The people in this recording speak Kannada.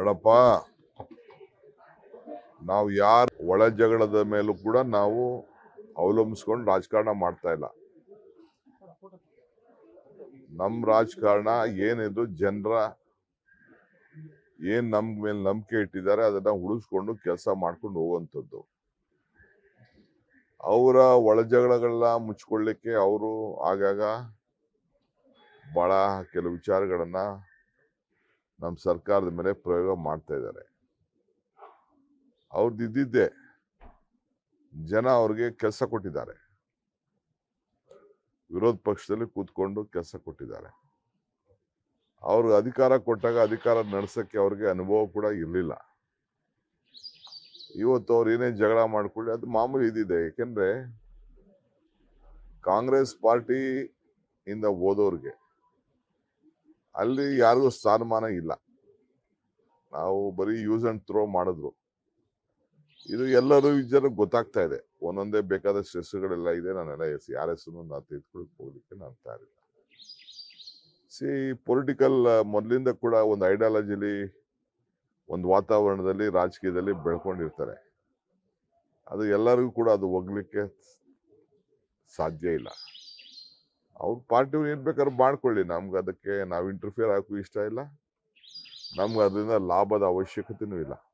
ನೋಡಪ್ಪ, ನಾವು ಯಾರ ಒಳ ಜಗಳದ ಮೇಲೂ ಕೂಡ ನಾವು ಅವಲಂಬಿಸ್ಕೊಂಡು ರಾಜಕಾರಣ ಮಾಡ್ತಾ ಇಲ್ಲ. ನಮ್ಮ ರಾಜಕಾರಣ ಏನಿದ್ರು ಜನರ ಏನ್ ನಮ್ ಮೇಲೆ ನಂಬಿಕೆ ಇಟ್ಟಿದ್ದಾರೆ ಅದನ್ನ ಉಳಿಸ್ಕೊಂಡು ಕೆಲಸ ಮಾಡ್ಕೊಂಡು ಹೋಗುವಂಥದ್ದು. ಅವರ ಒಳ ಜಗಳಗಳನ್ನ ಮುಚ್ಕೊಳ್ಳಿಕ್ಕೆ ಅವರು ಆಗಾಗ ಬಹಳ ಕೆಲವು ವಿಚಾರಗಳನ್ನ ನಮ್ಮ ಸರ್ಕಾರದ ಮೇಲೆ ಪ್ರಯೋಗ ಮಾಡ್ತಾ ಇದ್ದಾರೆ. ಅವ್ರದ್ದು ಇದ್ದಿದ್ದೆ ಜನ ಅವ್ರಿಗೆ ಕೆಲಸ ಕೊಟ್ಟಿದ್ದಾರೆ, ವಿರೋಧ ಪಕ್ಷದಲ್ಲಿ ಕೂತ್ಕೊಂಡು ಕೆಲಸ ಕೊಟ್ಟಿದ್ದಾರೆ. ಅವ್ರಿಗೆ ಅಧಿಕಾರ ಕೊಟ್ಟಾಗ ಅಧಿಕಾರ ನಡೆಸಕ್ಕೆ ಅವ್ರಿಗೆ ಅನುಭವ ಕೂಡ ಇರಲಿಲ್ಲ. ಇವತ್ತು ಅವ್ರು ಏನೇ ಜಗಳ ಮಾಡ್ಕೊಳ್ಳಿ ಅದು ಮಾಮೂಲಿ ಇದ್ದಿದೆ. ಯಾಕೆಂದ್ರೆ ಕಾಂಗ್ರೆಸ್ ಪಾರ್ಟಿ ಇಂದ ಹೋದವ್ರಿಗೆ ಅಲ್ಲಿ ಯಾರಿಗೂ ಸ್ಥಾನಮಾನ ಇಲ್ಲ. ನಾವು ಬರೀ ಯೂಸ್ ಅಂಡ್ ಥ್ರೋ ಮಾಡಿದ್ರು. ಇದು ಎಲ್ಲರೂ ಜನಕ್ಕೆ ಗೊತ್ತಾಗ್ತಾ ಇದೆ. ಒಂದೊಂದೇ ಬೇಕಾದಷ್ಟು ಹೆಸರುಗಳೆಲ್ಲ ಇದೆ. ನಾನೆಲ್ಲ ಯಾರ ಹೆಸರು ನಾನು ತೆಗೆದುಕೊಳ್ಳಕ್ಕೆ ಹೋಗ್ಲಿಕ್ಕೆ ನಾನು ತಯಾರಿಲ್ಲ. ಪೊಲಿಟಿಕಲ್ ಮೊದಲಿಂದ ಕೂಡ ಒಂದು ಐಡಿಯಾಲಜಿಲಿ ಒಂದು ವಾತಾವರಣದಲ್ಲಿ ರಾಜಕೀಯದಲ್ಲಿ ಬೆಳ್ಕೊಂಡಿರ್ತಾರೆ. ಅದು ಎಲ್ಲರಿಗೂ ಕೂಡ ಅದು ಹೋಗ್ಲಿಕ್ಕೆ ಸಾಧ್ಯ ಇಲ್ಲ. ಅವ್ರ ಪಾರ್ಟಿ ಏನ್ ಬೇಕಾದ್ರೂ ಮಾಡ್ಕೊಳ್ಳಿ, ನಮ್ಗೆ ಅದಕ್ಕೆ ನಾವು ಇಂಟರ್ಫಿಯರ್ ಹಾಕೂ ಇಷ್ಟ ಇಲ್ಲ. ನಮ್ಗೆ ಅದರಿಂದ ಲಾಭದ ಅವಶ್ಯಕತೆನೂ ಇಲ್ಲ.